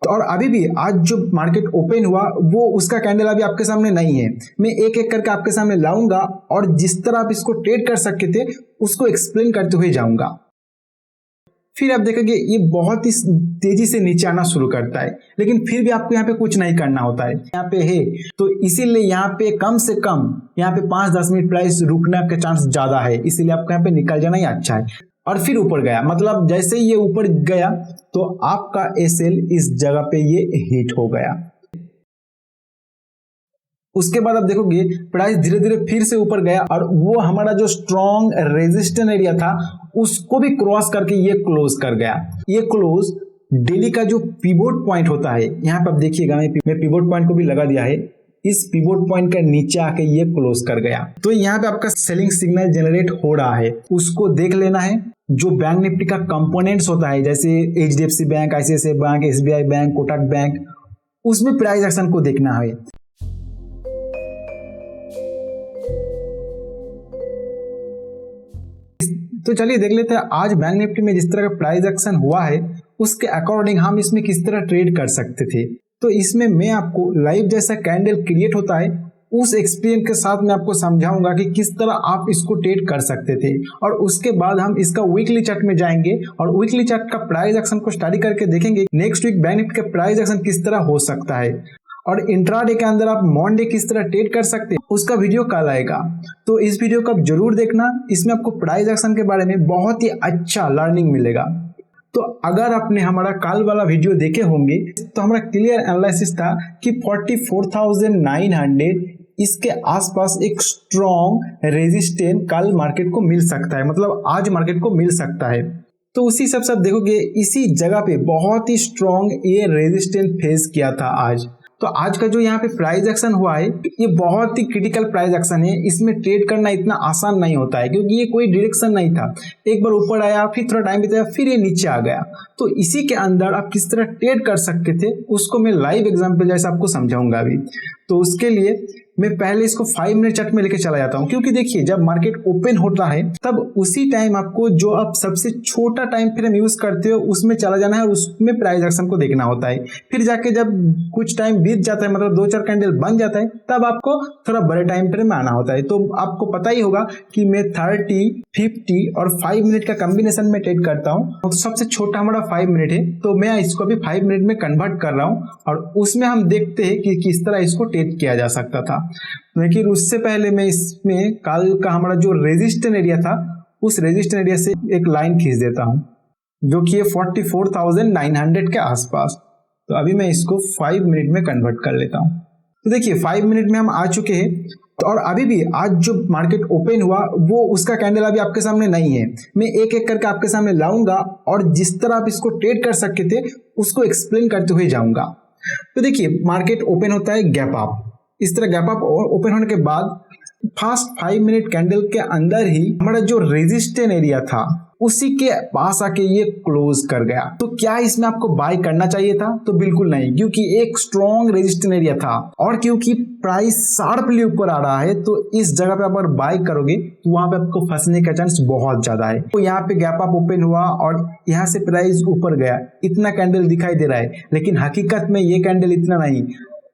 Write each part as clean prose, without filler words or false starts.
तो और अभी भी आज जो मार्केट ओपन हुआ वो उसका कैंडल अभी आपके सामने नहीं है। मैं एक एक करके आपके सामने लाऊंगा और जिस तरह आप इसको ट्रेड कर सकते थे उसको एक्सप्लेन करते हुए जाऊंगा। फिर आप देखेंगे ये बहुत ही तेजी से नीचे आना शुरू करता है, लेकिन फिर भी आपको यहाँ पे कुछ नहीं करना होता है, यहाँ पे है। तो इसीलिए यहाँ पे कम से कम यहाँ पे 5-10 मिनट प्राइस रुकने के चांस ज्यादा है, इसीलिए आपको यहाँ पे निकल जाना ही अच्छा है। और फिर ऊपर गया, मतलब जैसे ही ये ऊपर गया तो आपका एसएल इस जगह पे ये हिट हो गया। उसके बाद आप देखोगे प्राइस धीरे धीरे फिर से ऊपर गया और वो हमारा जो स्ट्रॉन्ग रेजिस्टेंस एरिया था उसको भी क्रॉस करके ये क्लोज कर गया। ये क्लोज डेली का जो पिवोट पॉइंट होता है, यहाँ पे आप देखिएगा मैं पिवोट पॉइंट को भी लगा दिया है, इस पिवोट पॉइंट का नीचे आके ये क्लोज कर गया। तो यहाँ पे आपका सेलिंग सिग्नल जनरेट हो रहा है, उसको देख लेना है। जो बैंक निफ्टी का कंपोनेंट्स होता है जैसे HDFC bank, ICICI bank, SBI bank, Kotak bank, उसमें प्राइस एक्शन को देखना है। तो चलिए देख लेते हैं आज बैंक निफ्टी में जिस तरह का प्राइस एक्शन हुआ है उसके अकॉर्डिंग हम इसमें किस तरह ट्रेड कर सकते थे। तो इसमें मैं आपको लाइव जैसा कैंडल क्रिएट होता है उस एक्सपीरियंस के साथ मैं आपको समझाऊंगा कि किस तरह आप इसको ट्रेड कर सकते थे, और उसके बाद हम इसका वीकली चार्ट में जाएंगे और वीकली चार्ट का प्राइस एक्शन को स्टडी करके देखेंगे नेक्स्ट वीक बैंक निफ्टी का प्राइस एक्शन किस तरह हो सकता है, और इंट्राडे के अंदर आप मॉनडे किस तरह ट्रेड कर सकते हैं उसका वीडियो कल आएगा। तो इस वीडियो को आप जरूर देखना, इसमें आपको प्राइस एक्शन के बारे में बहुत ही अच्छा लर्निंग मिलेगा। तो अगर आपने हमारा कल वाला वीडियो देखे होंगे तो हमारा क्लियर एनालिसिस था कि 44,900 इसके आसपास एक स्ट्रॉन्ग रेजिस्टेंस कल मार्केट को मिल सकता है, मतलब आज मार्केट को मिल सकता है। तो उसी सब सब देखोगे इसी जगह पे बहुत ही स्ट्रॉन्ग ये रेजिस्टेंस फेस किया था आज। तो आज का जो यहाँ पे प्राइस एक्शन हुआ है ये बहुत ही क्रिटिकल प्राइस एक्शन है, इसमें ट्रेड करना इतना आसान नहीं होता है क्योंकि ये कोई डायरेक्शन नहीं था। एक बार ऊपर आया, फिर थोड़ा टाइम बिताया, फिर ये नीचे आ गया। तो इसी के अंदर आप किस तरह ट्रेड कर सकते थे उसको मैं लाइव एग्जांपल जैसे आपको समझाऊंगा अभी। तो उसके लिए मैं पहले इसको 5 मिनट चार्ट में लेके चला जाता हूँ, क्योंकि देखिए जब मार्केट ओपन होता है तब उसी टाइम आपको जो आप सबसे छोटा टाइम फ्रेम यूज करते हो उसमें चला जाना है और उसमें प्राइस एक्शन को देखना होता है। फिर जाके जब कुछ टाइम बीत जाता है, मतलब 2-4 कैंडल बन जाता है, तब आपको थोड़ा बड़े टाइम फ्रेम में आना होता है। तो आपको पता ही होगा कि मैं 30, 50 और 5 मिनट का कॉम्बिनेशन में ट्रेड करता हूँ। तो सबसे छोटा हमारा 5 मिनट है, तो मैं इसको अभी 5 मिनट में कन्वर्ट कर रहा हूँ और उसमें हम देखते हैं कि किस तरह इसको ट्रेड किया जा सकता था। लेकिन उससे पहले मैं इसमें कल का हमारा जो रेजिस्टेंस एरिया था उस रेजिस्टेंस एरिया से एक लाइन खींच देता हूं जो कि 44,900 के आसपास। तो अभी मैं इसको 5 मिनट में कन्वर्ट कर लेता हूं। तो देखिए 5 मिनट में हम आ चुके हैं। तो और अभी भी आज जो मार्केट ओपन हुआ वो उसका कैंडल अभी आपके सामने नहीं है। मैं एक एक करके आपके सामने लाऊंगा और जिस तरह आप इसको ट्रेड कर सकते थे उसको एक्सप्लेन करते हुए जाऊंगा। तो देखिए मार्केट ओपन होता है गैप अप, इस तरह गैप अप ओपन होने के बाद फर्स्ट 5 मिनट कैंडल के अंदर ही हमारा जो रेजिस्टेंस एरिया था उसी के पास आके ये क्लोज कर गया। तो क्या इसमें आपको बाय करना चाहिए था? तो बिल्कुल नहीं, क्योंकि एक स्ट्रॉन्ग रेजिस्टेंस एरिया था और क्योंकि प्राइस शार्पली ऊपर आ रहा है तो इस जगह पे अगर बाय करोगे तो वहां पे आपको फंसने का चांस बहुत ज्यादा है। तो यहाँ पे गैप अप ओपन हुआ और यहाँ से प्राइस ऊपर गया, इतना कैंडल दिखाई दे रहा है, लेकिन हकीकत में ये कैंडल इतना नहीं,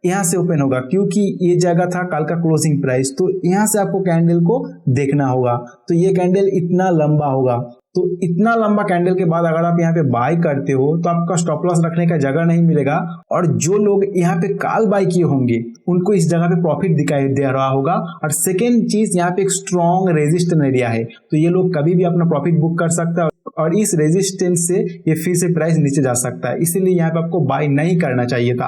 यहाँ से ओपन होगा क्योंकि ये जगह था कल का क्लोजिंग प्राइस। तो यहाँ से आपको कैंडल को देखना होगा। तो ये कैंडल इतना लंबा होगा, तो इतना लंबा कैंडल के बाद अगर आप यहाँ पे बाय करते हो तो आपका स्टॉप लॉस रखने का जगह नहीं मिलेगा और जो लोग यहाँ पे कॉल बाय किए होंगे उनको इस जगह पे प्रॉफिट दिखाई दे रहा होगा। और सेकेंड चीज, यहाँ पे एक स्ट्रॉन्ग रेजिस्टेंस एरिया है तो ये लोग कभी भी अपना प्रॉफिट बुक कर सकता है और इस रेजिस्टेंस से ये फिर से प्राइस नीचे जा सकता है। इसीलिए यहाँ पे आपको बाय नहीं करना चाहिए था,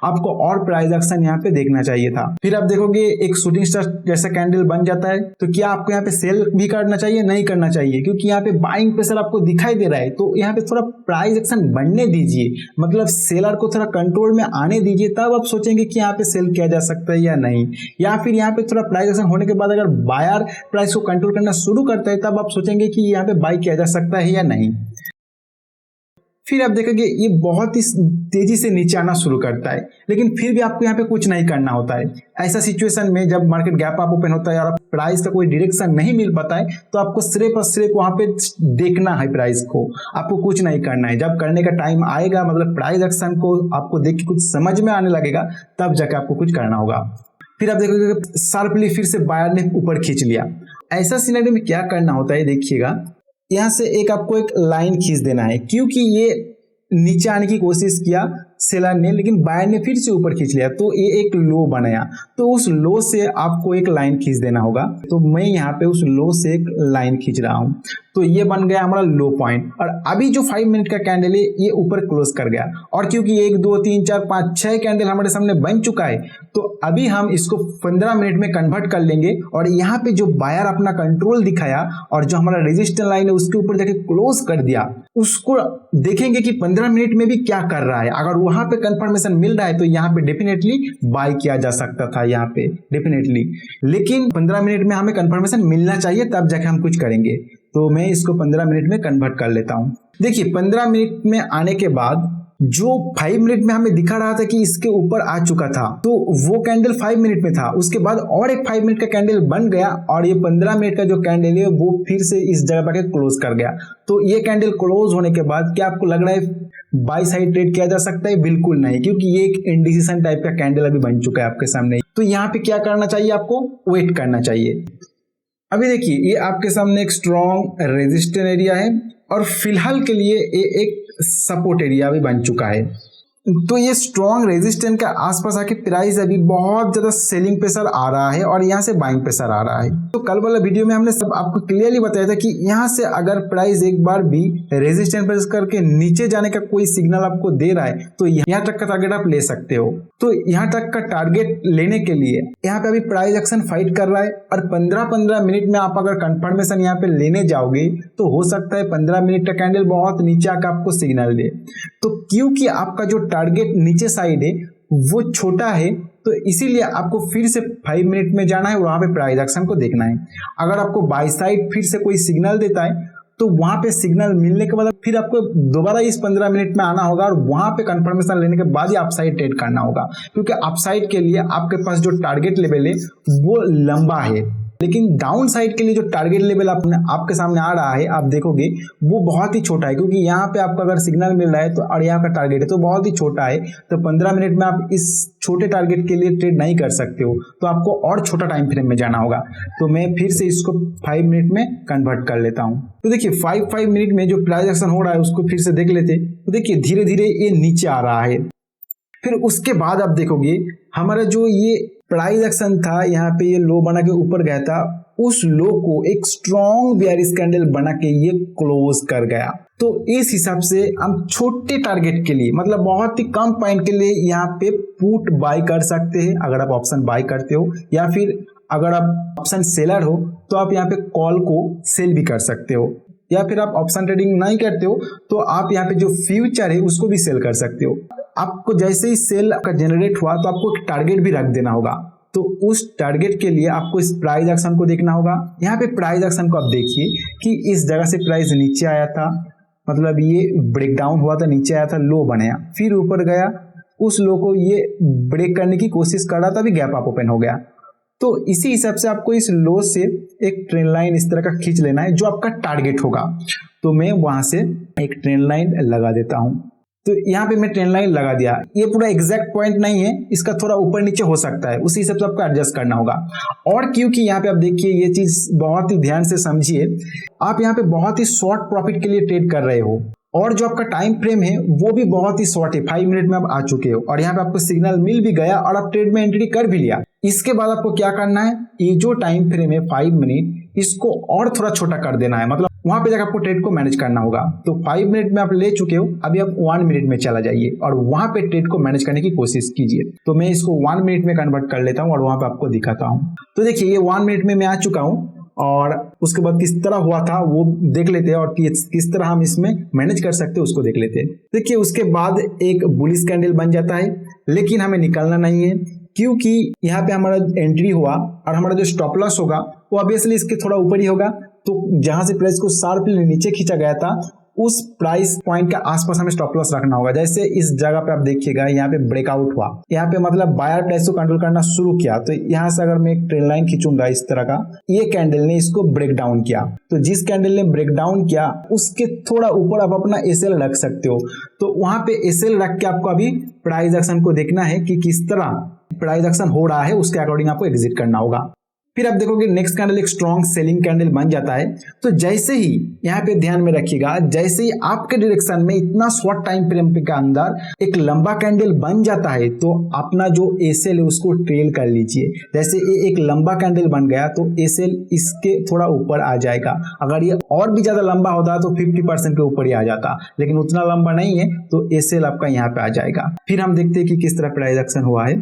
आपको और प्राइस एक्शन यहाँ पे देखना चाहिए था। फिर आप देखोगे एक शूटिंग स्टार जैसा कैंडल बन जाता है, तो क्या आपको यहाँ पे सेल भी करना चाहिए? नहीं करना चाहिए, क्योंकि यहाँ पे बाइंग प्रेशर आपको दिखाई दे रहा है। तो यहाँ पे थोड़ा प्राइस एक्शन बनने दीजिए, मतलब सेलर को थोड़ा कंट्रोल में आने दीजिए, तब आप सोचेंगे कि यहाँ पे सेल किया जा सकता है या नहीं। या फिर यहाँ पे थोड़ा प्राइस एक्शन होने के बाद अगर बायर प्राइस को कंट्रोल करना शुरू करता है तब आप सोचेंगे कि यहाँ पे बाय किया जा सकता है या नहीं। फिर आप देखेंगे ये बहुत ही तेजी से नीचे आना शुरू करता है, लेकिन फिर भी आपको यहाँ पे कुछ नहीं करना होता है। ऐसा सिचुएशन में जब मार्केट गैप अप ओपन होता है और प्राइस का कोई डायरेक्शन नहीं मिल पाता है, तो आपको सिर्फ और सिर्फ वहां पे देखना है प्राइस को, आपको कुछ नहीं करना है। जब करने का टाइम आएगा, मतलब प्राइस एक्शन को आपको देख के कुछ समझ में आने लगेगा, तब जाकर आपको कुछ करना होगा। फिर आप देखोगे शार्पली फिर से बायर ने ऊपर खींच लिया। ऐसा सिनेरियो में क्या करना होता है देखिएगा, यहाँ से आपको एक लाइन खींच देना है, क्योंकि ये नीचे आने की कोशिश किया सेलर ने, लेकिन बायर ने फिर से ऊपर खींच लिया, तो ये एक लो बनाया। तो उस लो से आपको एक लाइन खींच देना होगा। तो मैं यहाँ पे उस लो से एक लाइन खींच रहा हूँ, तो ये बन गया हमारा लो पॉइंट। और अभी जो 5 मिनट का कैंडल है ये ऊपर क्लोज कर गया, और क्योंकि 1 2 3 4 5 6 कैंडल हमारे सामने बन चुका है, तो अभी हम इसको 15 मिनट में कन्वर्ट कर लेंगे। और यहाँ पे जो बायर अपना कंट्रोल दिखाया और जो हमारा रेजिस्टेंस लाइन है उसके ऊपर जाके क्लोज कर दिया, उसको देखेंगे कि 15 मिनट में भी क्या कर रहा है। अगर वहां पे कंफर्मेशन मिल रहा है तो यहाँ पे डेफिनेटली बाय किया जा सकता था यहाँ पे डेफिनेटली, लेकिन 15 मिनट में हमें कंफर्मेशन मिलना चाहिए, तब जाके हम कुछ करेंगे। तो मैं इसको 15 मिनट में कन्वर्ट कर लेता हूँ। देखिए 15 मिनट में आने के बाद जो 5 मिनट में हमें दिखा रहा था कि इसके ऊपर आ चुका था, तो वो कैंडल 5 मिनट में था। उसके बाद और एक 5 मिनट का कैंडल बन गया, और ये 15 मिनट का जो कैंडल है वो फिर से इस जगह पर क्लोज कर गया। तो ये कैंडल क्लोज होने के बाद क्या आपको लग रहा है बाई साइड ट्रेड किया जा सकता है? बिल्कुल नहीं, क्योंकि ये एक इंडिसीजन टाइप का कैंडल अभी बन चुका है आपके सामने। तो यहाँ पे क्या करना चाहिए? आपको वेट करना चाहिए। अभी देखिए ये आपके सामने एक स्ट्रॉन्ग रेजिस्टेंस एरिया है, और फिलहाल के लिए ये एक सपोर्ट एरिया भी बन चुका है। तो ये स्ट्रॉन्ग रेजिस्टेंस के आसपास आके प्राइस अभी बहुत ज्यादा सेलिंग प्रेशर आ रहा है और यहाँ से बाइंग प्रेशर आ रहा है। तो कल वाला वीडियो में हमने सब आपको क्लियरली बताया था कि यहाँ से अगर प्राइस एक बार भी रेजिस्टेंस प्रेस करके नीचे जाने का कोई सिग्नल आपको दे रहा है, तो यहाँ तक का टारगेट आप ले सकते हो। तो यहाँ तक का टारगेट लेने के लिए यहाँ पे अभी प्राइस एक्शन फाइट कर रहा है, और 15-15 मिनट में आप अगर कंफर्मेशन यहाँ पे लेने जाओगे तो हो सकता है 15 मिनट का कैंडल बहुत नीचे आकर आपको सिग्नल दे। तो क्योंकि आपका जो टारगेट नीचे साइड है वो छोटा है, तो इसीलिए आपको फिर से 5 मिनट में जाना है, वहां पे प्राइस एक्शन को देखना है। अगर आपको बाई साइड फिर से कोई सिग्नल देता है, तो वहां पे सिग्नल मिलने के बाद फिर आपको दोबारा इस 15 मिनट में आना होगा, और वहां पे कंफर्मेशन लेने के बाद ही अपसाइड ट्रेड करना होगा। क्योंकि अपसाइड के लिए आपके पास जो टारगेट लेवल है वो लंबा है, लेकिन डाउन साइड के लिए जो टारगेट लेवल आपके सामने आ रहा है, आप देखोगे वो बहुत ही छोटा है। क्योंकि यहाँ पे आपको अगर सिग्नल मिल रहा है तो और यहाँ का टारगेट है तो बहुत ही छोटा है, तो 15 मिनट में आप इस छोटे टारगेट के लिए ट्रेड नहीं कर सकते हो, तो आपको और छोटा टाइम फ्रेम में जाना होगा। तो मैं फिर से इसको 5 मिनट में कन्वर्ट कर लेता हूँ। तो देखिए 5 मिनट में जो प्राइस एक्शन हो रहा है उसको फिर से देख लेते। तो देखिए धीरे धीरे ये नीचे आ रहा है। फिर उसके बाद आप देखोगे हमारा जो ये प्राइस एक्शन था, यहाँ पे ये लो बना के ऊपर गया था, उस लो को एक स्ट्रॉन्ग बेयरिश कैंडल बना के ये क्लोज कर गया। तो इस हिसाब से हम छोटे टारगेट के लिए, मतलब बहुत ही कम पॉइंट के लिए यहाँ पे पुट बाय कर सकते हैं अगर आप ऑप्शन बाय करते हो, या फिर अगर आप ऑप्शन सेलर हो तो आप यहाँ पे कॉल को सेल भी कर सकते हो, या फिर आप ऑप्शन ट्रेडिंग नहीं करते हो तो आप यहाँ पे जो फ्यूचर है उसको भी सेल कर सकते हो। आपको जैसे ही सेल का जनरेट हुआ तो आपको एक टारगेट भी रख देना होगा। तो उस टारगेट के लिए आपको इस प्राइस एक्शन को देखना होगा। यहाँ पे प्राइस एक्शन को आप देखिए कि इस जगह से प्राइस नीचे आया था, मतलब ये ब्रेक डाउन हुआ था, नीचे आया था, लो बनाया, फिर ऊपर गया, उस लो को ये ब्रेक करने की कोशिश कर रहा था, अभी गैप अप ओपन हो गया। तो इसी हिसाब से आपको इस लो से एक ट्रेंड लाइन इस तरह का खींच लेना है जो आपका टारगेट होगा। तो मैं वहां से एक ट्रेंड लाइन लगा देता हूं। तो यहाँ पे मैं ट्रेंड लाइन लगा दिया। ये पूरा एग्जैक्ट पॉइंट नहीं है, इसका थोड़ा ऊपर नीचे हो सकता है, उसी हिसाब से आपको एडजस्ट करना होगा। और क्योंकि यहाँ पे आप देखिए ये चीज बहुत ही ध्यान से समझिए, आप यहाँ पे बहुत ही शॉर्ट प्रॉफिट के लिए ट्रेड कर रहे हो, और जो आपका टाइम फ्रेम है वो भी बहुत ही शॉर्ट है, 5 मिनट में आप आ चुके हो, और यहाँ पे आपको सिग्नल मिल भी गया और आप ट्रेड में एंट्री कर भी लिया। इसके बाद आपको क्या करना है, ये जो टाइम फ्रेम है 5 मिनट, इसको और थोड़ा छोटा कर देना है, मतलब वहां पे जाकर आपको ट्रेड को मैनेज करना होगा। तो 5 मिनट में आप ले चुके हो, अभी आप 1 मिनट में चला जाइए और वहां पे ट्रेड को मैनेज करने की कोशिश कीजिए। तो मैं इसको 1 मिनट में कन्वर्ट कर लेता हूँ और वहां पे आपको दिखाता हूँ। तो देखिए ये 1 मिनट में मैं आ चुका हूँ, और उसके बाद किस तरह हुआ था वो देख लेते हैं, और किस तरह हम इसमें मैनेज कर सकते हैं उसको देख लेते हैं। देखिए उसके बाद एक बुलिश कैंडल बन जाता है, लेकिन हमें निकलना नहीं है, क्योंकि यहाँ पे हमारा एंट्री हुआ और हमारा जो स्टॉप लॉस होगा वो ऑब्वियसली इसके थोड़ा ऊपर ही होगा। तो जहां से प्राइस को शार्पली नीचे खींचा गया था उस प्राइस पॉइंट के आसपास हमें स्टॉप लॉस रखना होगा। जैसे इस जगह पे आप देखिएगा यहाँ पे ब्रेकआउट हुआ, यहाँ पे मतलब बायर प्राइस को कंट्रोल करना शुरू किया, तो यहाँ से अगर मैं एक ट्रेंड लाइन खींचूंगा इस तरह का, ये कैंडल ने इसको ब्रेक डाउन किया, तो जिस कैंडल ने ब्रेक डाउन किया उसके थोड़ा ऊपर आप अपना एसएल रख सकते हो। तो वहां पे एसएल रख के आपको अभी प्राइस एक्शन को देखना है कि किस तरह प्राइस एक्शन हो रहा है, उसके अकॉर्डिंग आपको एग्जिट करना होगा। फिर आप देखोगे नेक्स्ट कैंडल एक स्ट्रॉन्ग सेलिंग कैंडल बन जाता है। तो जैसे ही यहाँ पे ध्यान में रखिएगा, जैसे ही आपके डायरेक्शन में इतना शॉर्ट टाइम फ्रेम के अंदर एक लंबा कैंडल बन जाता है, तो अपना जो एसएल है उसको ट्रेल कर लीजिए। जैसे ये एक लंबा कैंडल बन गया तो एसएल इसके थोड़ा ऊपर आ जाएगा। अगर ये और भी ज्यादा लंबा होता तो 50% के ऊपर ही आ जाता, लेकिन उतना लंबा नहीं है तो एसएल आपका यहाँ पे आ जाएगा। फिर हम देखते हैं कि किस तरह प्राइस एक्शन हुआ है।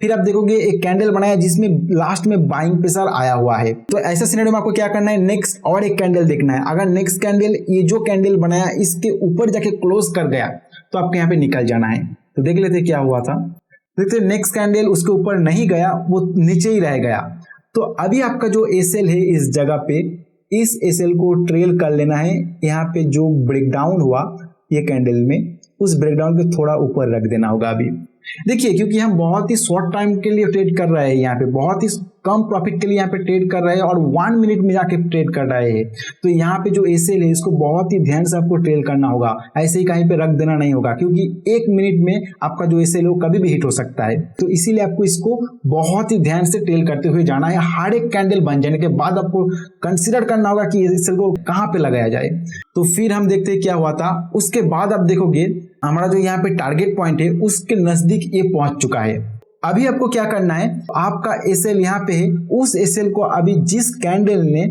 फिर आप देखोगे एक कैंडल बनाया जिसमें लास्ट में बाइंग प्रेशर आया हुआ है। तो ऐसा सिनेरियो में आपको क्या करना है, नेक्स्ट और एक कैंडल देखना है। अगर नेक्स्ट कैंडल ये जो कैंडल बनाया इसके ऊपर जाके क्लोज कर गया तो आपको यहाँ पे निकल जाना है। तो देख लेते क्या हुआ था। देखते नेक्स्ट कैंडल उसके ऊपर नहीं गया, वो नीचे ही रह गया। तो अभी आपका जो एसएल है इस जगह पे, इस एसएल को ट्रेल कर लेना है। यहाँ पे जो ब्रेकडाउन हुआ ये कैंडल में, उस ब्रेकडाउन के थोड़ा ऊपर रख देना होगा। अभी देखिए क्योंकि हम बहुत ही शॉर्ट टाइम के लिए ट्रेड कर रहे हैं, यहाँ पे बहुत ही कम प्रॉफिट के लिए यहाँ पे ट्रेड कर रहे हैं और 1 मिनट में जाके ट्रेड कर रहे हैं। तो यहाँ पे जो एसएल है इसको बहुत ही ध्यान से आपको ट्रेल करना होगा, ऐसे ही कहीं पे रख देना नहीं होगा, क्योंकि 1 मिनट में आपका जो एसएल है वो कभी भी हिट हो सकता है। तो इसीलिए आपको इसको बहुत ही ध्यान से ट्रेल करते हुए जाना है। हर एक कैंडल बन जाने के बाद आपको कंसिडर करना होगा कि एसएल को कहाँ पे लगाया जाए। तो फिर हम देखते हैं क्या हुआ था। उसके बाद आप देखोगे हमारा जो यहाँ पे टारगेट पॉइंट है उसके नजदीक ये पहुंच चुका है। अभी आपको क्या करना है, आपका एसएल यहाँ पे है, उस एसएल को अभी जिस कैंडल ने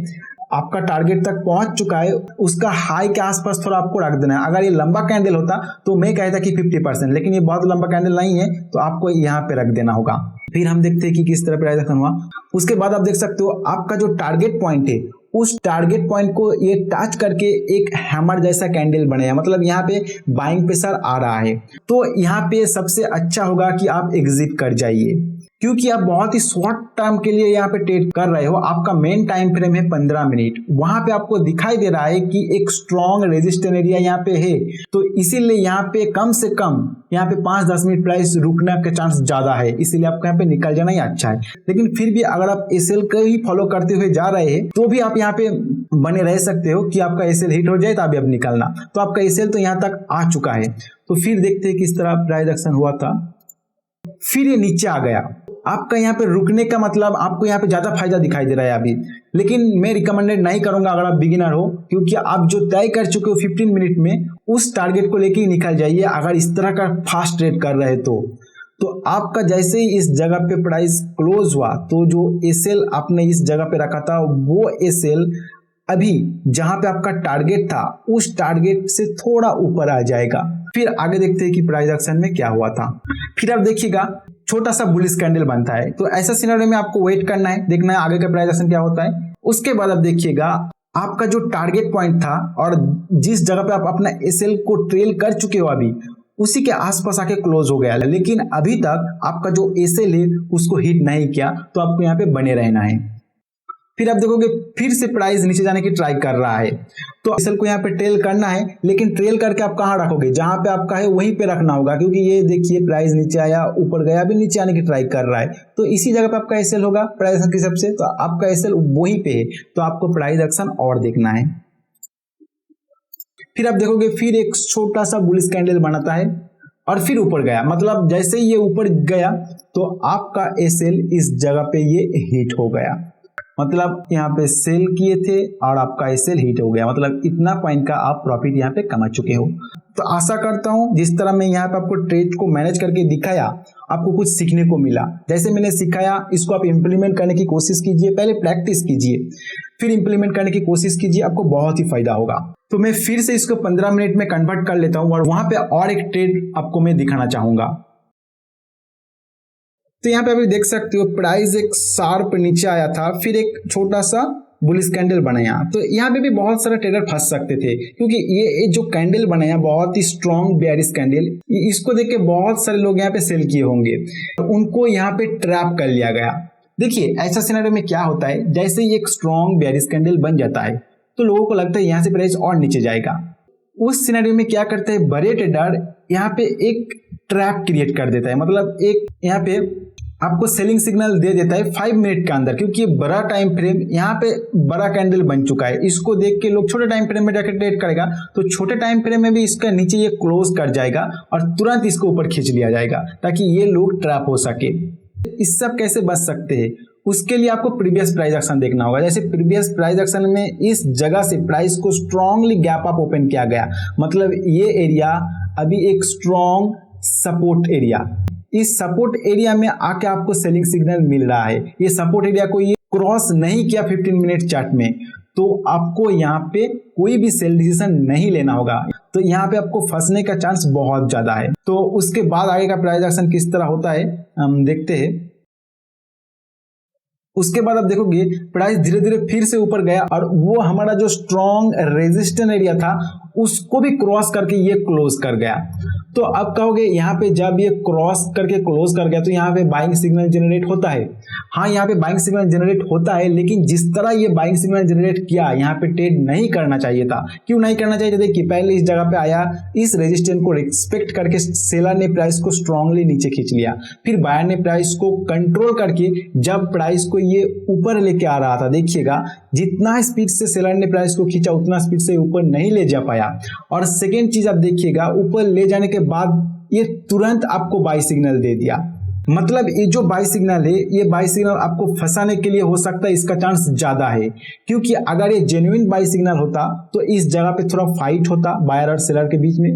आपका टारगेट तक पहुंच चुका है उसका हाई के आसपास थोड़ा आपको रख देना है। अगर ये लंबा कैंडल होता तो मैं कहता कि 50%, लेकिन ये बहुत लंबा कैंडल नहीं है तो आपको यहाँ पे रख देना होगा। फिर हम देखते हैं कि किस तरह प्राइस एक्शन हुआ। उसके बाद आप देख सकते हो आपका जो टारगेट पॉइंट है उस टारगेट पॉइंट को ये टच करके एक हैमर जैसा कैंडल बनेगा, मतलब यहाँ पे बाइंग प्रेशर आ रहा है। तो यहाँ पे सबसे अच्छा होगा कि आप एग्जिट कर जाइए, क्योंकि आप बहुत ही शॉर्ट टर्म के लिए यहाँ पे ट्रेड कर रहे हो। आपका मेन टाइम फ्रेम है 15 मिनट, वहां पे आपको दिखाई दे रहा है कि एक स्ट्रॉन्ग रेजिस्टेंस एरिया यहाँ पे है। तो इसीलिए यहाँ पे कम से कम यहाँ पे 5-10 मिनट प्राइस रुकने का चांस ज्यादा है, इसीलिए आपको यहाँ पे निकल जाना ही अच्छा है। लेकिन फिर भी अगर आप एसएल को ही फॉलो करते हुए जा रहे हैं तो भी आप यहाँ पे बने रह सकते हो कि आपका एसएल हिट हो जाए तो अभी अब निकलना। तो आपका एसएल तो यहाँ तक आ चुका है। तो फिर देखते हैं किस तरह प्राइस एक्शन हुआ था। फिर ये नीचे आ गया। आपका यहाँ पे रुकने का मतलब आपको यहाँ पे ज्यादा फायदा दिखाई दे रहा है अभी, लेकिन मैं रिकमेंडेड नहीं करूंगा अगर आप बिगिनर हो, क्योंकि आप जो तय कर चुके हो 15 मिनट में उस टारगेट को लेके ही निकल जाइए। अगर इस तरह का फास्ट ट्रेड कर रहे तो आपका जैसे ही इस जगह पे प्राइस क्लोज हुआ तो जो एसएल आपने इस जगह पे रखा था वो एसएल अभी जहां पे आपका टारगेट था उस टारगेट से थोड़ा ऊपर आ जाएगा। फिर आगे देखते हैं कि प्राइस एक्शन में क्या हुआ था। फिर आप देखिएगा छोटा सा बुलिश कैंडल बनता है। तो ऐसा सिनेरियो में आपको वेट करना है, देखना है आगे का प्राइस एक्शन क्या होता है। उसके बाद आप देखिएगा आपका जो टारगेट पॉइंट था और जिस जगह पे आप अपना एसएल को ट्रेल कर चुके हो अभी उसी के आसपास आके क्लोज हो गया, लेकिन अभी तक आपका जो एसएल है उसको हिट नहीं किया। तो आपको यहाँ पे बने रहना है। फिर आप देखोगे फिर से प्राइस नीचे जाने की ट्राई कर रहा है, तो एसएल को यहाँ पे ट्रेल करना है, लेकिन ट्रेल करके आप कहाँ रखोगे, जहां पे आपका है वहीं पे रखना होगा, क्योंकि ये देखिए प्राइस नीचे आया, ऊपर गया, अभी नीचे आने की ट्राई कर रहा है। तो इसी जगह पे आपका एसएल होगा प्राइस एक्शन के हिसाब से, तो आपका एसएल वहीं पे है। तो आपको प्राइस एक्शन और देखना है। फिर आप देखोगे फिर एक छोटा सा बुलिश कैंडल बनाता है और फिर ऊपर गया, मतलब जैसे ही ये ऊपर गया तो आपका एसएल इस जगह पे ये हिट हो गया, मतलब यहाँ पे सेल किए थे और आपका एसएल हिट हो गया, मतलब इतना पॉइंट का आप प्रॉफिट यहाँ पे कमा चुके हो। तो आशा करता हूँ जिस तरह मैं यहाँ पे आपको ट्रेड को मैनेज करके दिखाया आपको कुछ सीखने को मिला। जैसे मैंने सिखाया इसको आप इंप्लीमेंट करने की कोशिश कीजिए, पहले प्रैक्टिस कीजिए फिर इंप्लीमेंट करने की कोशिश कीजिए, आपको बहुत ही फायदा होगा। तो मैं फिर से इसको 15 मिनट में कन्वर्ट कर लेता हूँ और वहां पे और एक ट्रेड आपको मैं दिखाना चाहूंगा। तो यहाँ पे अभी देख सकते हो प्राइस एक शार्प नीचे आया था, फिर एक छोटा सा बुलिश कैंडल बनाया। तो यहाँ पे भी बहुत सारे ट्रेडर फंस सकते थे, क्योंकि ये जो कैंडल बनाया बहुत ही स्ट्रॉन्ग बेयरिश कैंडल, इसको देख के बहुत सारे लोग यहाँ पे सेल किए होंगे, उनको यहाँ पे ट्रैप कर लिया गया। देखिए ऐसा सिनेरियो में क्या होता है, जैसे ही एक स्ट्रॉन्ग बेयरिश कैंडल बन जाता है तो लोगों को लगता है यहाँ से प्राइस और नीचे जाएगा। उस सिनेरियो में क्या करते हैं बड़े ट्रेडर, यहाँ पे एक ट्रैप क्रिएट कर देता है, मतलब एक यहाँ पे आपको सेलिंग सिग्नल दे देता है 5 मिनट के अंदर, क्योंकि ये बड़ा टाइम फ्रेम, यहाँ पे बड़ा कैंडल बन चुका है, इसको देख के लोग छोटे टाइम फ्रेम में जाकर ट्रेड करेगा, तो छोटे टाइम फ्रेम में भी इसका नीचे ये क्लोज कर जाएगा और तुरंत इसको ऊपर खींच लिया जाएगा ताकि ये लोग ट्रैप हो सके। इस सब कैसे बच सकते हैं, उसके लिए आपको प्रीवियस प्राइस एक्शन देखना होगा। जैसे प्रीवियस प्राइस एक्शन में इस जगह से प्राइस को स्ट्रांगली गैप अप ओपन किया गया, मतलब ये एरिया अभी एक स्ट्रॉन्ग सपोर्ट एरिया, इस सपोर्ट एरिया में आके आपको सेलिंग सिग्नल मिल रहा है। ये सपोर्ट एरिया को ये क्रॉस नहीं किया 15 मिनट चार्ट में, तो आपको यहाँ पे कोई भी सेल डिसीजन नहीं लेना होगा, तो यहाँ पे आपको फंसने का चांस बहुत ज्यादा है। तो उसके बाद आगे का प्राइस एक्शन किस तरह होता है हम देखते हैं। उसके बाद आप देखोगे प्राइस धीरे धीरे फिर से ऊपर गया और वो हमारा जो स्ट्रॉन्ग रेजिस्टेंस एरिया था उसको भी क्रॉस करके ये क्लोज कर गया। तो अब कहोगे यहाँ पे जब ये क्रॉस करके क्लोज कर गया तो यहाँ पे बाइंग सिग्नल जनरेट होता है। हाँ, यहाँ पे बाइंग सिग्नल जनरेट होता है, लेकिन जिस तरह ये बाइंग सिग्नल जनरेट किया यहाँ पे ट्रेड नहीं करना चाहिए था। क्यों नहीं करना चाहिए? देखिए पहले इस जगह पे आया, इस रेजिस्टेंस को रिस्पेक्ट करके सेलर ने प्राइस को स्ट्रांगली नीचे खींच लिया, फिर बायर ने प्राइस को कंट्रोल करके जब प्राइस को ये ऊपर लेके आ रहा था, देखिएगा जितना स्पीड से सेलर ने प्राइस को खींचा उतना स्पीड से ऊपर नहीं ले जा पाया। और सेकेंड चीज आप देखिएगा, ऊपर ले जाने के बाद ये तुरंत आपको बाई सिग्नल दे दिया, मतलब ये जो बाई सिग्नल है ये बाई सिग्नल आपको फंसाने के लिए हो सकता है, इसका चांस ज्यादा है। क्योंकि अगर ये जेन्युइन बाई सिग्नल होता तो इस जगह पे थोड़ा फाइट होता बायर और सेलर के बीच में,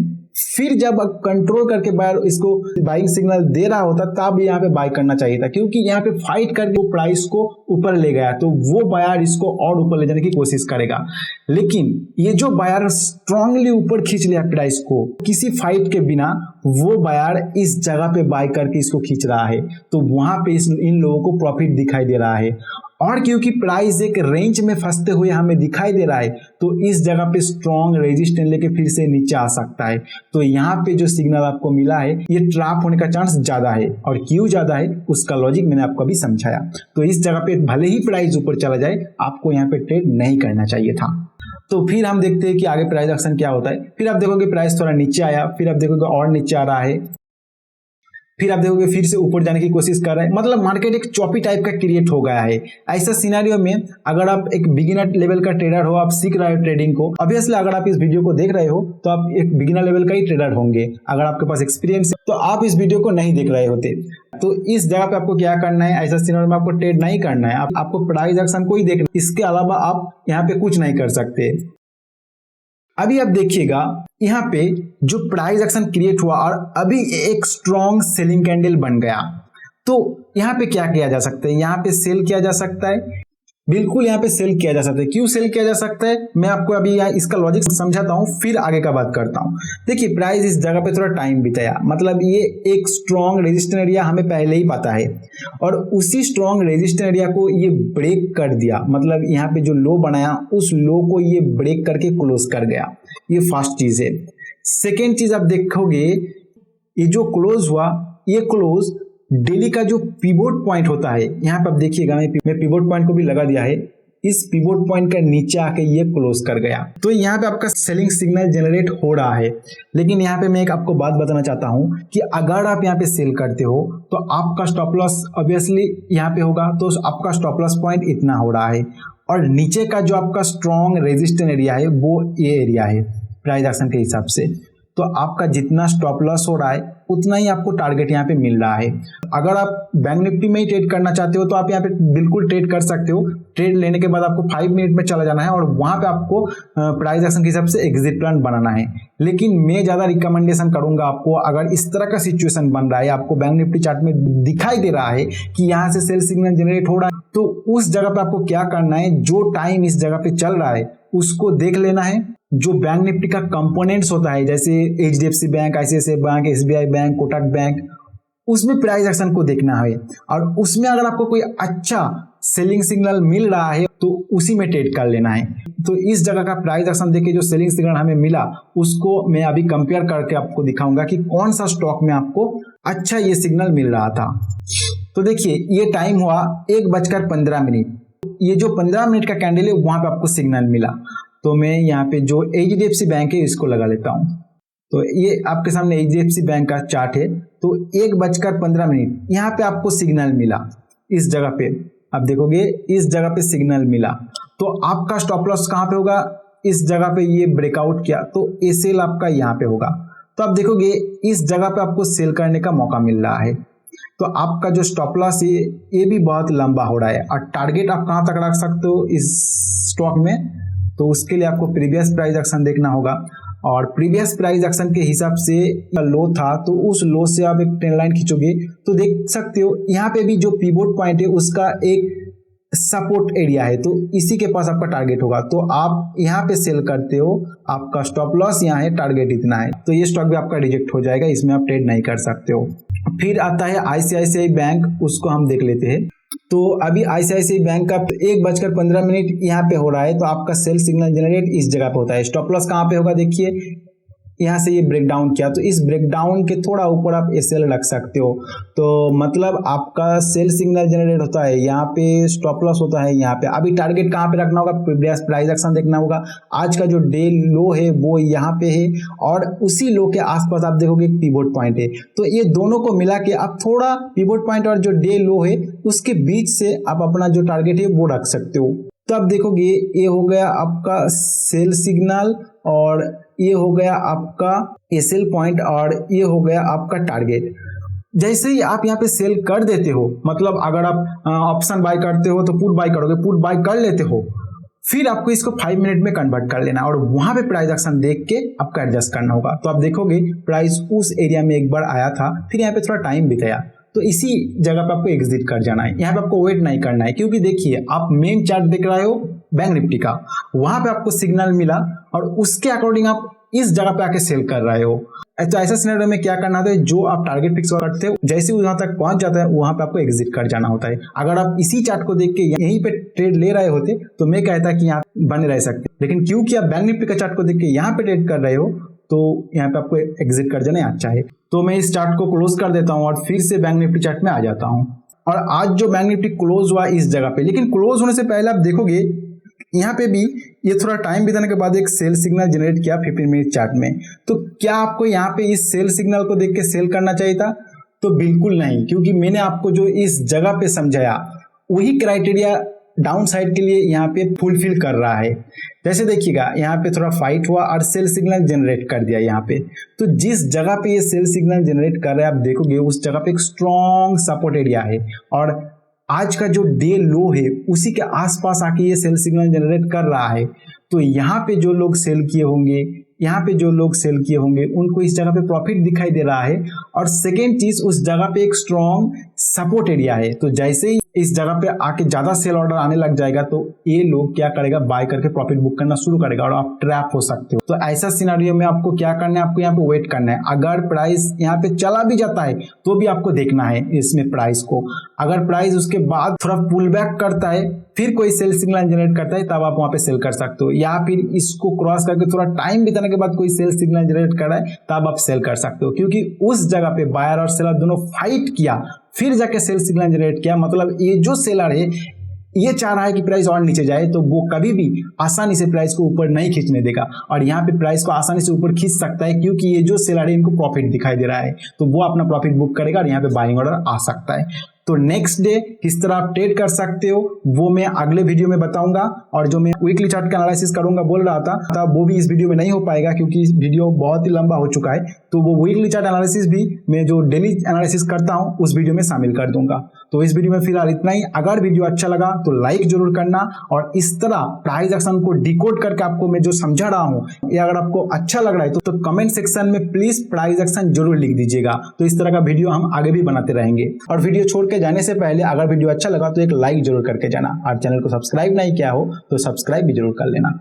फिर जब कंट्रोल करके बायर इसको बाइंग सिग्नल दे रहा होता तब यहाँ पे बाय करना चाहिए था। क्योंकि यहाँ पे फाइट करके वो प्राइस को ऊपर ले गया तो वो बायर इसको और ऊपर ले जाने की कोशिश करेगा, लेकिन ये जो बायर स्ट्रांगली ऊपर खींच लिया प्राइस को किसी फाइट के बिना, वो बायर इस जगह पे बाय करके इसको खींच रहा है, तो वहां पे इन लोगों को प्रॉफिट दिखाई दे रहा है। और क्योंकि प्राइस एक रेंज में फंसते हुए हमें दिखाई दे रहा है तो इस जगह पे स्ट्रॉन्ग रेजिस्टेंस लेके फिर से नीचे आ सकता है। तो यहाँ पे जो सिग्नल आपको मिला है ये ट्रैप होने का चांस ज्यादा है, और क्यों ज्यादा है उसका लॉजिक मैंने आपको अभी समझाया। तो इस जगह पे भले ही प्राइस ऊपर चला जाए आपको यहाँ पे ट्रेड नहीं करना चाहिए था। तो फिर हम देखते हैं कि आगे प्राइस एक्शन क्या होता है। फिर आप देखोगे प्राइस थोड़ा नीचे आया, फिर आप देखोगे और नीचे आ रहा है, फिर आप देखोगे फिर से ऊपर जाने की कोशिश कर रहा है, मतलब मार्केट एक चॉपी टाइप का क्रिएट हो गया है। ऐसा सिनेरियो में अगर आप एक बिगिनर लेवल का ट्रेडर हो, आप सीख रहे हो ट्रेडिंग को, ऑब्वियसली अगर आप इस वीडियो को देख रहे हो तो आप एक बिगिनर लेवल का ही ट्रेडर होंगे। अगर आपके पास एक्सपीरियंस है तो आप इस वीडियो को नहीं देख रहे होते। तो इस जगह पे आपको क्या करना है, ऐसा सिनेरियो में आपको ट्रेड नहीं करना है, आपको प्राइस एक्शन को ही देखना, इसके अलावा आप यहाँ पे कुछ नहीं कर सकते। अभी आप देखिएगा यहाँ पे जो प्राइस एक्शन क्रिएट हुआ और अभी एक स्ट्रॉन्ग सेलिंग कैंडल बन गया, तो यहाँ पे क्या किया जा सकता है, यहाँ पे सेल किया जा सकता है, बिल्कुल यहाँ पे सेल किया जा सकता है। क्यों सेल किया जा सकता है मैं आपको अभी यहाँ इसका लॉजिक समझाता हूँ, फिर आगे का बात करता हूँ। देखिए प्राइस इस जगह पे थोड़ा टाइम बिताया, मतलब ये एक स्ट्रॉन्ग रेजिस्टेंस एरिया हमें पहले ही पता है, और उसी स्ट्रॉन्ग रेजिस्टेंस एरिया को ये ब्रेक कर दिया, मतलब यहाँ पे जो लो बनाया उस लो को ये ब्रेक करके क्लोज कर गया। ये फर्स्ट चीज है। सेकेंड चीज आप देखोगे ये जो क्लोज हुआ, ये क्लोज डेली का जो पिवोट पॉइंट होता है, यहाँ पे आप देखिएगा मैं पिवोट पॉइंट को भी लगा दिया है, इस पिवोट पॉइंट का नीचे आके ये क्लोज कर गया। तो यहाँ पे आपका सेलिंग सिग्नल जनरेट हो रहा है, लेकिन यहाँ पे मैं एक आपको बात बताना चाहता हूँ कि अगर आप यहाँ पे सेल करते हो तो आपका स्टॉप लॉस ऑब्वियसली यहाँ पे होगा, तो आपका स्टॉप लॉस पॉइंट इतना हो रहा है, और नीचे का जो आपका स्ट्रॉन्ग रेजिस्टेंस एरिया है वो ये एरिया है प्राइस एक्शन के हिसाब से। तो आपका जितना स्टॉप लॉस हो रहा है उतना ही आपको टारगेट यहाँ पे मिल रहा है। अगर आप बैंक निफ्टी में ही ट्रेड करना चाहते हो तो आप यहाँ पे बिल्कुल ट्रेड कर सकते हो। ट्रेड लेने के बाद आपको 5 मिनट में चला जाना है और वहां पे आपको प्राइस एक्शन के हिसाब से एग्जिट प्लान बनाना है। लेकिन मैं ज्यादा रिकमेंडेशन करूंगा आपको, अगर इस तरह का सिचुएशन बन रहा है, आपको बैंक निफ्टी चार्ट में दिखाई दे रहा है कि यहाँ से सेल सिग्नल जनरेट हो रहा है, तो उस जगह पे आपको क्या करना है, जो टाइम इस जगह पे चल रहा है उसको देख लेना है। जो बैंक निफ्टी का कंपोनेंट्स होता है जैसे HDFC bank, ICICI bank, SBI bank, Kotak bank, उसमें प्राइस एक्शन को देखना है, और उसमें अगर आपको कोई अच्छा सेलिंग सिग्नल मिल रहा है तो उसी में ट्रेड कर लेना है। तो इस जगह का प्राइस एक्शन देख के जो सेलिंग सिग्नल हमें मिला उसको मैं अभी कंपेयर करके आपको दिखाऊंगा कि कौन सा स्टॉक में आपको अच्छा ये सिग्नल मिल रहा था। तो देखिए ये टाइम हुआ 1:15, ये जो 15 मिनट का कैंडल है वहां पे आपको सिग्नल मिला। तो मैं यहाँ पे जो HDFC बैंक है इसको लगा लेता हूँ। तो ये आपके सामने HDFC बैंक का चार्ट है। तो 1:15 यहाँ पे आपको सिग्नल मिला, इस जगह पे आप देखोगे इस जगह पे सिग्नल मिला, तो आपका स्टॉप लॉस कहाँ पे होगा, इस जगह पे ये ब्रेकआउट किया तो ए सेल आपका यहाँ पे होगा। तो आप देखोगे इस जगह पे आपको सेल करने का मौका मिल रहा है, तो आपका जो स्टॉप लॉस है ये भी बहुत लंबा हो रहा है। और टारगेट आप कहाँ तक रख सकते हो इस स्टॉक में, तो उसके लिए आपको प्रीवियस प्राइस एक्शन देखना होगा। और प्रीवियस प्राइस एक्शन के हिसाब से लो था, तो उस लो से आप एक ट्रेंड लाइन खींचोगे तो देख सकते हो यहाँ पे भी जो पिवोट पॉइंट है उसका एक सपोर्ट एरिया है, तो इसी के पास आपका टारगेट होगा। तो आप यहाँ पे सेल करते हो, आपका स्टॉप लॉस यहाँ है, टारगेट इतना है, तो ये स्टॉक भी आपका रिजेक्ट हो जाएगा, इसमें आप ट्रेड नहीं कर सकते हो। फिर आता है ICICI बैंक, उसको हम देख लेते हैं। तो अभी ICICI बैंक का 1:15 यहाँ पे हो रहा है, तो आपका सेल सिग्नल जनरेट इस जगह पे होता है। स्टॉप लॉस कहाँ पे होगा देखिए, यहाँ से ये ब्रेक डाउन किया, तो इस ब्रेक डाउन के थोड़ा ऊपर आप सेल रख सकते हो। तो मतलब आपका सेल सिग्नल जनरेट होता है, यहाँ पे स्टॉप लॉस होता है यहाँ पे। अभी टारगेट कहाँ पे रखना होगा, प्रीवियस प्राइस एक्शन देखना होगा। आज का जो डे लो है वो यहाँ पे है, और उसी लो के आसपास आप देखोगे पिवोट पॉइंट है, तो ये दोनों को मिला के आप थोड़ा पिवोट पॉइंट और जो डे लो है उसके बीच से आप अपना जो टारगेट है वो रख सकते हो। तो आप देखोगे ये हो गया आपका सेल सिग्नल, और ये हो गया आपका एसएल पॉइंट, और ये हो गया आपका टारगेट। जैसे ही आप यहाँ पे सेल कर देते हो, मतलब अगर आप ऑप्शन बाय करते हो तो पुट बाय करोगे, पुट बाय कर लेते हो, फिर आपको इसको 5 मिनट में कन्वर्ट कर लेना और वहां पे प्राइस एक्शन देख के आपका एडजस्ट करना होगा। तो आप देखोगे प्राइस उस एरिया में एक बार आया था, फिर यहाँ पे थोड़ा टाइम बिताया, तो इसी जगह पे आपको एग्जिट कर जाना है। यहाँ पे आपको वेट नहीं करना है, क्योंकि देखिए आप मेन चार्ट देख रहे हो बैंक निफ्टी का, वहां पे आपको सिग्नल मिला और उसके अकॉर्डिंग आप इस जगह पे आके सेल कर रहे हो। तो ऐसा सिनेरियो में क्या करना होता है, जो आप टारगेट फिक्स करते हो जैसे वहां तक पहुंच जाता है वहां पे आपको एग्जिट कर जाना होता है। अगर आप इसी चार्ट को देख के यहीं पे ट्रेड ले रहे होते तो मैं कहता कि यहाँ बने रह सकते, लेकिन क्योंकि आप बैंक निफ्टी का चार्ट को देख के यहाँ पे ट्रेड कर रहे हो तो यहाँ पे आपको एग्जिट कर जाना अच्छा है। तो मैं इस चार्ट को क्लोज कर देता हूँ और फिर से बैंक निफ्टी चार्ट में आ जाता हूँ। और आज जो बैंक निफ्टी क्लोज हुआ इस जगह पे, लेकिन क्लोज होने से पहले आप देखोगे यहाँ पे भी ये थोड़ा टाइम बिताने के बाद एक सेल सिग्नल जनरेट किया 15 मिनट चार्ट में। तो क्या आपको यहाँ पे इस सेल सिग्नल को देख के सेल करना चाहिए था? तो बिल्कुल नहीं, क्योंकि मैंने आपको जो इस जगह पे समझाया वही क्राइटेरिया डाउन साइड के लिए यहाँ पे फुलफिल कर रहा है। जैसे देखिएगा यहाँ पे थोड़ा फाइट हुआ और सेल सिग्नल जनरेट कर दिया यहाँ पे। तो जिस जगह पे ये सेल सिग्नल जनरेट कर रहा है आप देखोगे उस जगह पे एक स्ट्रॉन्ग सपोर्ट एरिया है, और आज का जो डे लो है उसी के आसपास आके ये सेल सिग्नल जनरेट कर रहा है। तो यहाँ पे जो लोग सेल किए होंगे, यहाँ पे जो लोग सेल किए होंगे उनको इस जगह पे प्रॉफिट दिखाई दे रहा है। और सेकेंड चीज, उस जगह पे एक स्ट्रॉन्ग सपोर्ट एरिया है। तो जैसे ही इस जगह पे आके ज्यादा सेल ऑर्डर आने लग जाएगा तो ये लोग क्या करेगा, बाय करके प्रॉफिट बुक करना शुरू करेगा और आप ट्रैप हो सकते हो। तो ऐसा सिनेरियो में आपको क्या करना है, आपको यहाँ पे वेट करना है। अगर प्राइस यहाँ पे चला भी जाता है तो भी आपको देखना है इसमें प्राइस को। अगर प्राइस उसके बाद थोड़ा पुल बैक करता है, फिर कोई सेल सिग्नल जनरेट करता है, तब आप वहां पे सेल कर सकते हो। या फिर इसको क्रॉस करके थोड़ा टाइम बिताने के बाद कोई सेल सिग्नल जनरेट कर रहा है तब आप सेल कर सकते हो, क्योंकि उस जगह पे बायर और सेलर दोनों फाइट किया फिर जाके सेल सिग्नल जनरेट किया। मतलब ये जो सेलर है ये चाह रहा है कि प्राइस और नीचे जाए, तो वो कभी भी आसानी से प्राइस को ऊपर नहीं खींचने देगा। और यहाँ पे प्राइस को आसानी से ऊपर खींच सकता है क्योंकि ये जो सेलर है इनको प्रॉफिट दिखाई दे रहा है, तो वो अपना प्रॉफिट बुक करेगा और यहाँ पे बाइंग ऑर्डर आ सकता है। तो नेक्स्ट डे किस तरह आप ट्रेड कर सकते हो वो मैं अगले वीडियो में बताऊंगा। और जो मैं वीकली चार्ट का एनालिसिस करूंगा बोल रहा था वो भी इस वीडियो में नहीं हो पाएगा क्योंकि इस वीडियो बहुत ही लंबा हो चुका है। तो वो वीकली चार्ट एनालिसिस भी मैं जो डेली एनालिसिस करता हूं उस वीडियो में शामिल कर दूंगा। तो इस वीडियो में फिलहाल इतना ही। अगर वीडियो अच्छा लगा तो लाइक जरूर करना, और इस तरह प्राइस एक्शन को डिकोड करके आपको मैं जो समझा रहा हूं ये अगर आपको अच्छा लग रहा है तो कमेंट सेक्शन में प्लीज प्राइस एक्शन जरूर लिख दीजिएगा। तो इस तरह का वीडियो हम आगे भी बनाते रहेंगे। और वीडियो छोड़ के जाने से पहले अगर वीडियो अच्छा लगा तो एक लाइक जरूर करके जाना, और चैनल को सब्सक्राइब नहीं किया हो तो सब्सक्राइब भी जरूर कर लेना।